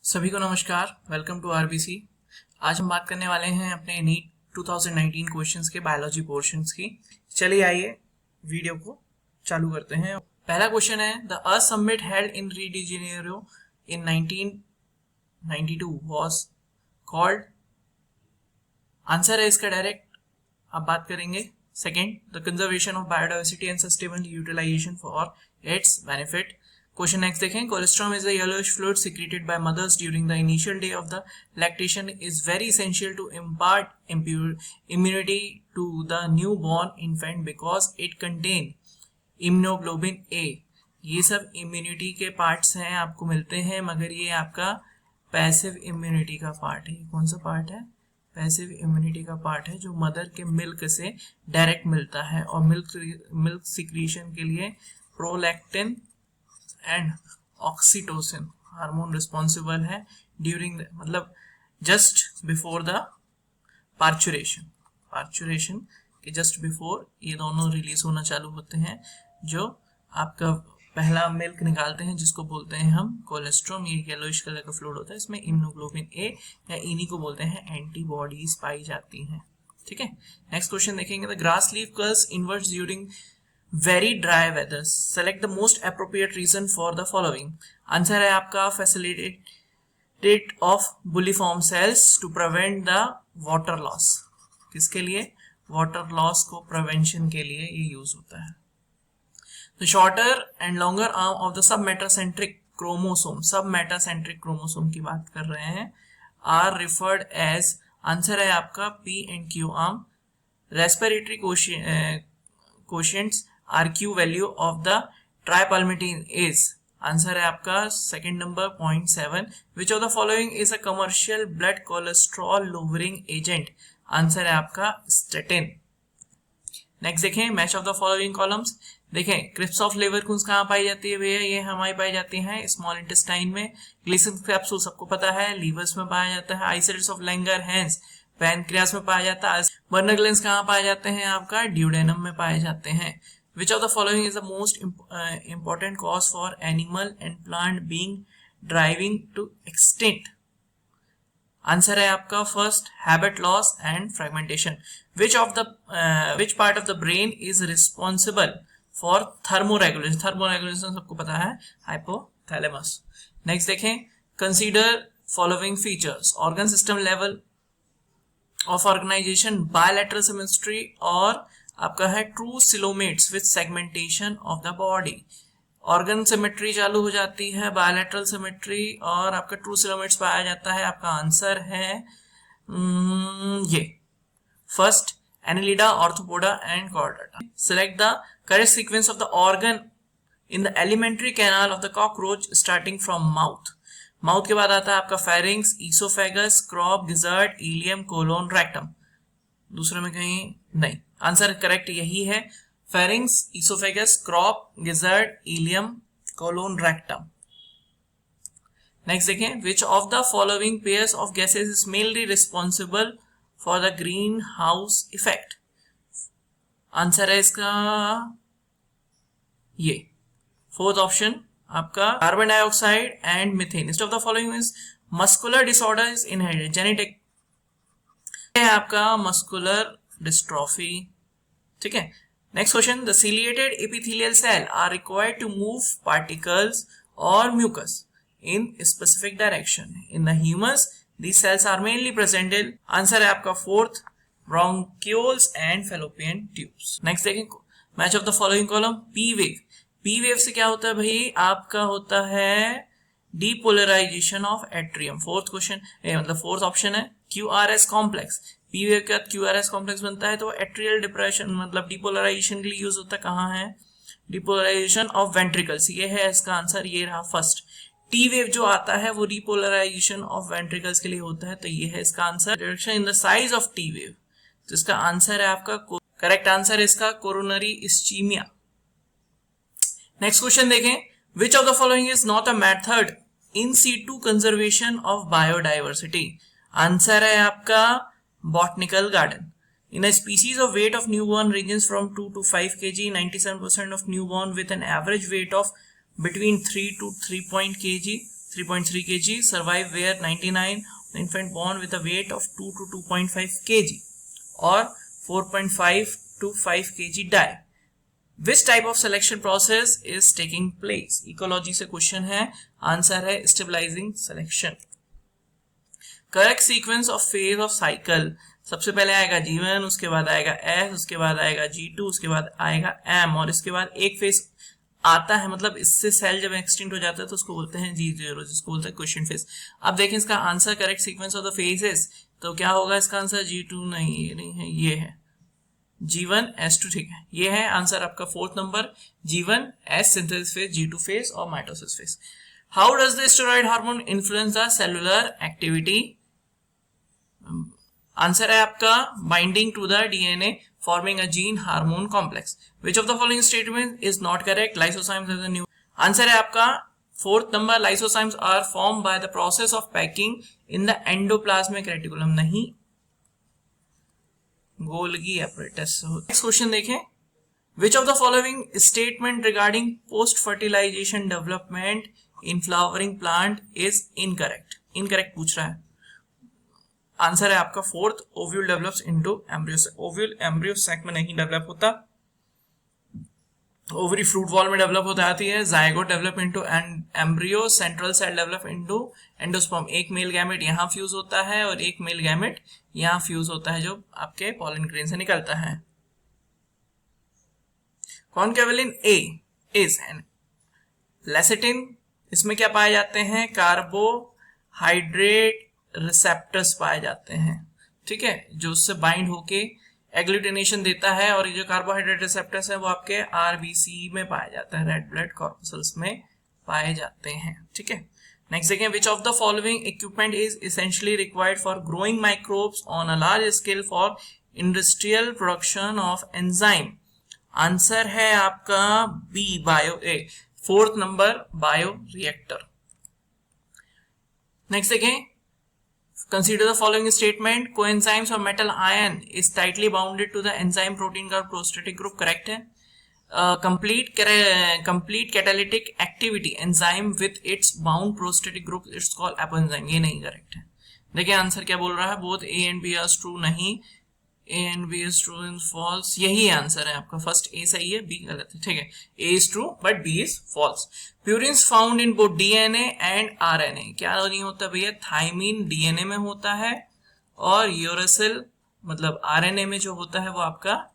सभी को नमस्कार, वेलकम टू आरबीसी। आज हम बात करने वाले हैं अपने नीट 2019 क्वेश्चंस के बायोलॉजी पोर्शंस की। चलिए आइए वीडियो को चालू करते हैं। पहला क्वेश्चन है, the earth summit held in Rio de Janeiro in 1992 was called. Answer है इसका डायरेक्ट आप बात करेंगे। Second, the conservation of biodiversity and sustainable utilisation for its benefit. Question next देखें, cholesterol is a yellowish fluid secreted by mothers during the initial day of the lactation is very essential to impart immunity to the newborn infant because it contain immunoglobulin A। ये सब immunity के parts हैं, आपको मिलते हैं, मगर ये आपका पैसिव इम्यूनिटी का पार्ट है। कौन सा पार्ट है? पैसिव इम्यूनिटी का पार्ट है जो मदर के मिल्क से डायरेक्ट मिलता है। और मिल्क सिक्रीशन के लिए prolactin and oxytocin hormone responsible है ड्यूरिंग मतलब जस्ट बिफोर द पार्चुरेशन के जस्ट बिफोर ये दोनों रिलीज होना चालू होते हैं, जो आपका पहला मिल्क निकालते हैं जिसको बोलते हैं हम कोलेस्ट्रॉम। ये येलोइश कलर का फ्लूइड होता है, इसमें इम्यूनोग्लोबिन ए या इन्हीं को बोलते हैं एंटीबॉडीज पाई जाती हैं। ठीक है, नेक्स्ट क्वेश्चन देखेंगे, the grass leaf curves inverts during very dry weather, select the most appropriate reason for the following। Answer है आपका facilitate of bulliform cells to prevent the water loss। किसके लिए? water loss को prevention के लिए ये use होता है। The shorter and longer arm of the submetacentric chromosome की बात कर रहे हैं, are referred as। आंसर है आपका P and Q arm। respiratory quotients RQ value of the tripalmitin is. Answer है आपका second number 0.7। Which of the following is a commercial blood cholesterol lowering agent. Answer है आपका statin. Next देखें, match of the following columns. देखें, crypts of लेवरकुंस कहाँ पाई जाती है भैया? ये हमारी पाई जाती है स्मॉल इंटेस्टाइन में। ग्लिसन कैप्सूल सबको पता है, लीवर्स में पाया जाता है। आइसोलेट्स ऑफ लैंगरहैंस पैनक्रियास में पाया जाता है। बर्नर ग्लैंड्स कहाँ पाए जाते हैं? आपका ड्यूडेनम में पाए जाते हैं। Which of the following is the most important cause for animal and plant being driving to extinct? Answer है आपका first, habit loss and fragmentation. which part of the brain is responsible for thermoregulation? thermoregulation सबको पता है, hypothalamus। Next देखें, consider following features: organ system level of organization, bilateral symmetry और आपका है true coelomates with segmentation of the body. Organ symmetry चालू हो जाती है, बायलैटरल सिमेट्री और आपका ट्रू सिलोमेट्स पाया जाता है। आपका आंसर है ये first, annelida, arthropoda and chordata. Select the correct sequence of the organ in the alimentary canal of the cockroach starting from mouth. Mouth के बाद आता है आपका pharynx, oesophagus, crop, gizzard, ileum, colon, rectum. दूसरे में कहीं नहीं। आंसर करेक्ट यही है, pharynx, oesophagus, crop, gizzard, ileum, colon, rectum. Next देखें, which of the following pairs of gases is mainly responsible for the green house effect. Answer है इसका ये फोर्थ ऑप्शन, आपका carbon dioxide and methane. List of the following is muscular disorder is inherited, genetic है आपका muscular dystrophy. ठीक है, next question, the ciliated epithelial cell are required to move particles और mucus in specific direction. In the humans these cells are mainly present in। Answer है आपका fourth, bronchioles and fallopian tubes। Next देखें, match of the following column. P wave, P wave से क्या होता है भाई? आपका होता है depolarisation of atrium. Fourth question मतलब फोर्थ ऑप्शन है क्यूआरएस कॉम्प्लेक्स। पी वेव का क्यूआरएस कॉम्प्लेक्स बनता है तो एट्रियल डिप्रेशन मतलब डिपोलराइजेशन के लिए यूज होता है। कहाँ है? डिपोलराइजेशन ऑफ वेंट्रिकल्स, ये है इसका आंसर, ये रहा फर्स्ट। टी वेव जो आता है वो डिपोलराइजेशन ऑफ वेंट्रिकल्स के लिए होता है, तो ये है इसका answer. Reduction in the size of T wave, तो इसका आंसर है आपका करेक्ट आंसर है इसका कोरोनरी इस्चीमिया। नेक्स्ट क्वेश्चन देखें, which of the following is not a method in situ conservation of biodiversity. Answer है आपका botanical garden। In a species of weight of newborn ranges from 2 to 5 kg, 97% of newborn with an average weight of between 3 to 3 kg 3.3 kg, survive where 99 infant born with a weight of 2 to 2.5 kg or 4.5 to 5 kg die. Which type of selection process is taking place? Ecology से question है, answer है stabilising selection. Correct sequence of phase of cycle, सबसे पहले आएगा G1, उसके बाद आएगा S, उसके बाद आएगा G2, उसके बाद आएगा M और इसके बाद एक फेज आता है, मतलब इससे सेल जब एक्सटिंक्ट हो जाता है तो उसको बोलते हैं G0, जिसको बोलते हैं क्वेश्चन फेज. अब देखें इसका answer correct sequence of the phases, तो क्या होगा इसका आंसर? G2 नहीं, ये नहीं है, ये है G1 S2. ठीक है, ये है आंसर आपका fourth number, G1 S synthesis phase, G2 phase और mitosis phase. How does the steroid hormone influence the cellular activity? Answer है आपका binding to the DNA forming a gene hormone complex. Which of the following statement is not correct? Lysozymes as a new. Answer है आपका fourth number, lysozymes are formed by the process of packing in the endoplasmic reticulum. नहीं, Golgi apparatus. Next question देखें. Which of the following statement regarding post fertilization development in flowering plant is incorrect? Incorrect पूछ रहा है. Answer है आपका fourth, ovule develops into embryo. Ovule embryo sac में नहीं develop होता, ओवरी फ्रूट वॉल में डेवलप होता आती है. Zygote develop into embryo, central cell develop into endosperm. एक मेल गैमेट यहाँ फ्यूज होता है और एक मेल गैमेट यहाँ फ्यूज होता है जो आपके पॉलन ग्रेन से निकलता है. कॉन्केवलिन ए इज एन लेसिटिन. इसमें क्या पाए जाते हैं? कार्बोहाइड्रेट रिसेप्टर्स पाए जाते हैं. ठीक है, जो उससे बाइंड होके एग्लूटिनेशन देता है, और ये जो कार्बोहाइड्रेट रिसेप्टर्स है वो आपके आरबीसी में पाए जाते हैं, रेड ब्लड कॉर्पस्कल्स में पाए जाते हैं. ठीक है, नेक्स्ट देखें. Which of the following equipment is essentially required for growing microbes on a large scale for industrial production of enzyme? Answer है आपका B, bio A, fourth number, bioreactor. Next देखें. Consider the following statement. Coenzymes or metal ion is tightly bounded to the enzyme protein का prosthetic group. Correct है. Complete catalytic activity enzyme with its bound prosthetic group it's called apoenzyme. ये नहीं correct है. देखिए answer क्या बोल रहा है. Both A and B are true. नहीं, A and B is true and false. यही आंसर है आपका. फर्स्ट A सही है, B गलत है. ठीक है, A is true but B is false. Purines found in both DNA and RNA. क्या नहीं होता भैया? थाइमिन DNA में होता है और यूरेसिल मतलब RNA में जो होता है वो आपका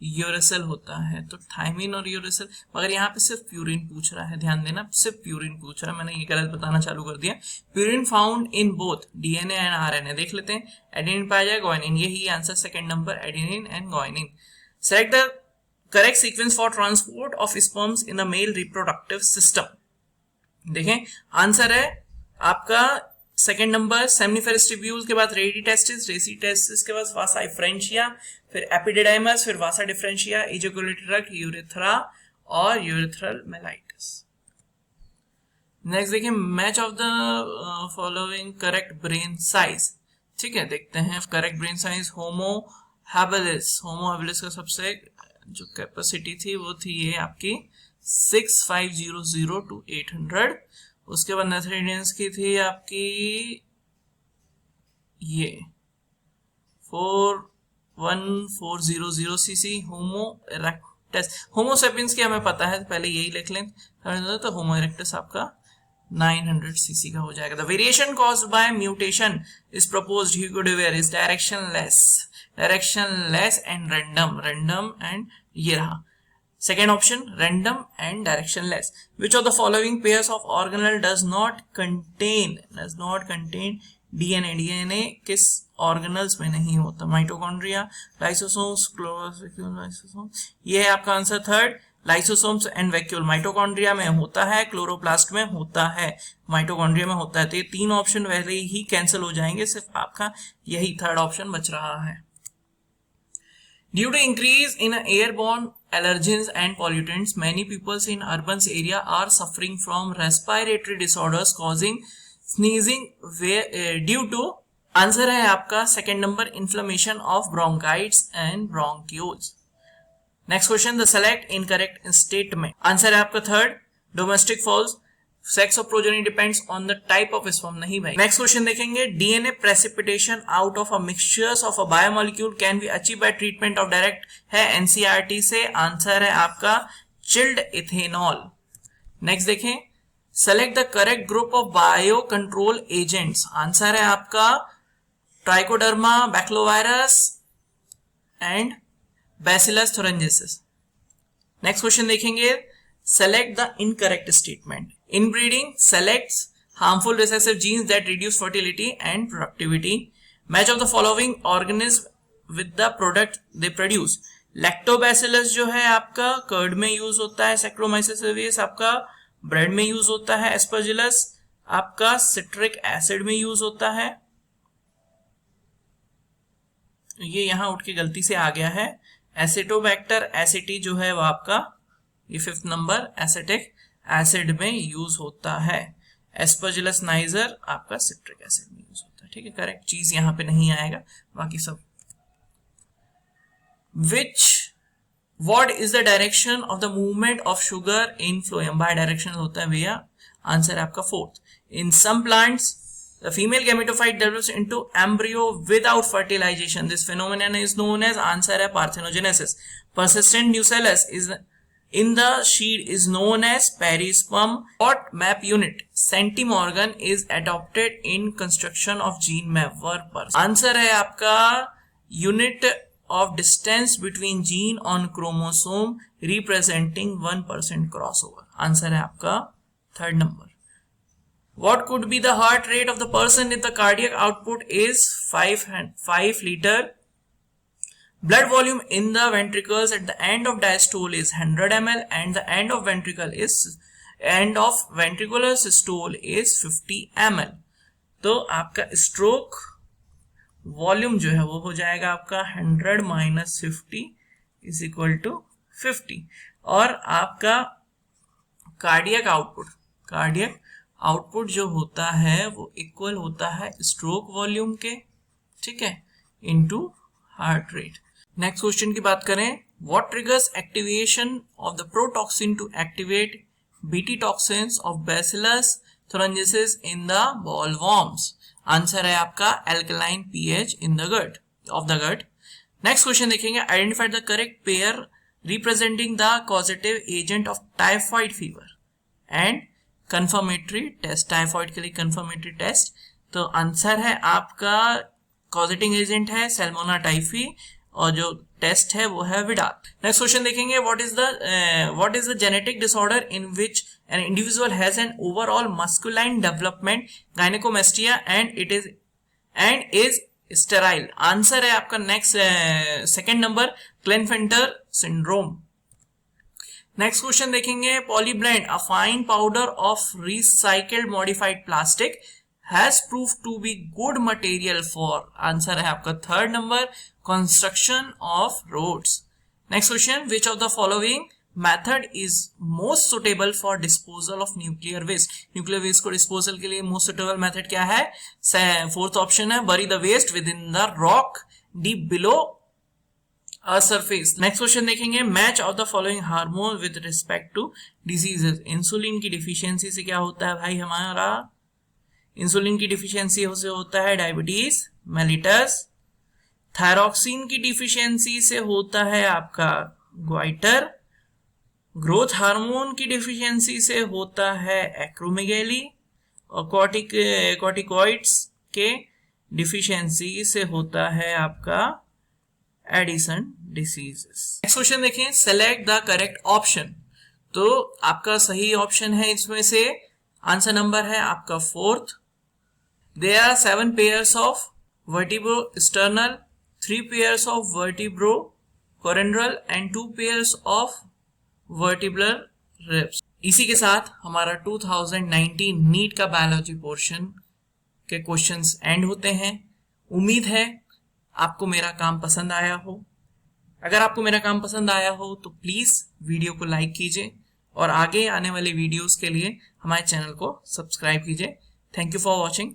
यूरेसिल होता है. तो थाइमिन और यूरेसिल, मगर यहाँ पे सिर्फ प्यूरिन पूछ रहा है, ध्यान देना, सिर्फ प्यूरिन पूछ रहा है. मैंने ये गलत बताना चालू कर दिया. Purine found in both DNA and RNA. देख लेते हैं. एडेनिन पाया जाए, ग्वानिन. यही answer second number, adenine and guanine. Select the correct sequence for transport of sperms in the male reproductive system. देखें आंसर है आपका सेकंड नंबर, सेमनिफेरस ट्यूब्यूल के बाद रेडी टेस्टिस, रेसी टेस्टिस के बाद वासा फ्रेंचिया, फिर एपिडिडाइमस, फिर वासा डिफरेंशिया, इजैकुलेटरी ट्रैक्ट, यूरेथ्रा और यूरेथ्रल मेलाइटिस. नेक्स्ट देखिए. Match of the following correct brain size. ठीक है, देखते हैं correct brain size. Homo habilis. Homo habilis का सबसे जो कैपेसिटी थी वो थी ये आपकी 6500 to 800. उसके बाद नेथरेडियंस की थी आपकी ये 41400 सीसी. होमो इरेक्टस, होमो सेपियंस की हमें पता है, पहले यही लिख लें. तो होमो इरेक्टस आपका 900 सीसी का हो जाएगा. The variation caused by mutation is proposed Hugo de Vries is directionless and random and ये रहा second option, random and directionless. Which of the following pairs of organelle does not contain DNA? DNA किस organelles में नहीं होता? Mitochondria, lysosomes, chloroplast. ये है आपका answer third. Lysosomes and vacuole mitochondria में होता है, क्लोरोप्लास्ट में होता है, माइटोकॉन्ड्रिया में होता है. तो ये तीन ऑप्शन पहले ही कैंसिल हो जाएंगे, सिर्फ आपका यही थर्ड ऑप्शन बच रहा है. Due to increase in airborne allergens and pollutants, many people in urban area are suffering from respiratory disorders causing sneezing due to. आंसर है आपका second number, inflammation of bronchi and bronchioles. Next question. The select incorrect statement. Answer है आपका third, domestic fowls. Sex of progeny depends on the type of sperm, नहीं भाई। Next question देखेंगे, DNA precipitation out of a mixtures of a biomolecule can be achieve by treatment of direct, है NCERT से, answer है आपका chilled ethanol. Next देखें, select the correct group of biocontrol agents, answer है आपका trichoderma, baculovirus and bacillus thuringiensis. Next question देखेंगे, select the incorrect statement. Inbreeding selects harmful recessive genes that reduce fertility and productivity. Match of the following organism with the product they produce. Lactobacillus जो है आपका curd में use होता है, Saccharomyces cerevisiae आपका bread में use होता है, Aspergillus आपका सिट्रिक एसिड में यूज होता है। ये यहां उठ के गलती से आ गया है, एसिटोबैक्टर एसिटी जो है वो आपका ये 5th नंबर एसिटिक एसिड में यूज होता है, एस्परजिलस नाइजर आपका सिट्रिक एसिड में यूज होता है। ठीक है, करेक्ट चीज यहां पे नहीं आएगा, बाकी सब। What is the direction of the movement of sugar in phloem, by direction होता है भैया, आंसर है आपका 4th। In some plants the female gametophyte develops into embryo without fertilization. This phenomenon is known as, answer है parthenogenesis. Persistent nucellus is in the seed is known as perisperm. What map unit centimorgan is adopted in construction of gene map? Verper. Answer है आपका unit of distance between gene on chromosome representing 1% crossover. Answer है आपका 3rd number. What could be the heart rate of the person if the cardiac output is 5 liter? Blood volume in the ventricles at the end of diastole is 100 ml and the end of ventricular systole is 50 ml. तो आपका stroke volume जो है वो हो जाएगा आपका 100 minus 50 is equal to 50, और आपका कार्डियक आउटपुट जो होता है वो इक्वल होता है स्ट्रोक वॉल्यूम के, ठीक है, into heart rate. Next question की बात करें, what triggers activation of the protoxin to activate Bt toxins of bacillus thuringiensis in the bollworms? Answer है आपका alkaline pH in the gut of the gut. Next question देखेंगे, identify the correct pair representing the causative agent of typhoid fever and confirmatory test. Typhoid के लिए confirmatory test, तो answer है आपका कॉजेटिंग agent है सैल्मोना typhi और जो टेस्ट है वो है विडाल। नेक्स्ट क्वेश्चन देखेंगे, what is the genetic disorder in which an individual has an overall masculine development gynaecomastia and is sterile? Answer है आपका next 2nd number Klinefelter syndrome. Next question देखेंगे, polyblend a fine powder of recycled modified plastic has prove to be good material for, answer है आपका 3rd number construction of roads. Next question, which of the following method is most suitable for disposal of nuclear waste? Nuclear waste को disposal के लिए most suitable method क्या है? 4th option है bury the waste within the rock deep below a surface. Next question देखेंगे, match of the following hormone with respect to diseases? Insulin की deficiency से क्या होता है भाई हमारा? इंसुलिन की डिफिशियंसी से होता है डायबिटीज मेलिटस। थायरॉक्सिन की डिफिशियंसी से होता है आपका ग्वाइटर। ग्रोथ हार्मोन की डिफिशियंसी से होता है एक्रोमेगैली, और कॉर्टिकॉइड्स के डिफिशियंसी से होता है आपका एडिसन डिसीजेस। नेक्स्ट क्वेश्चन देखें, सेलेक्ट द करेक्ट ऑप्शन। तो आपका सही ऑप्शन है इसमें से, आंसर नंबर है आपका 4th। There are 7 pairs of vertebrosternal, 3 pairs of vertebrochondral and 2 pairs of vertebral ribs. इसी के साथ हमारा 2019 नीट का बायोलॉजी पोर्शन के क्वेश्चंस एंड होते हैं। उम्मीद है आपको मेरा काम पसंद आया हो। अगर आपको मेरा काम पसंद आया हो तो प्लीज वीडियो को लाइक कीजिए और आगे आने वाले वीडियोस के लिए हमारे चैनल को सब्सक्राइब कीजिए। Thank you for watching.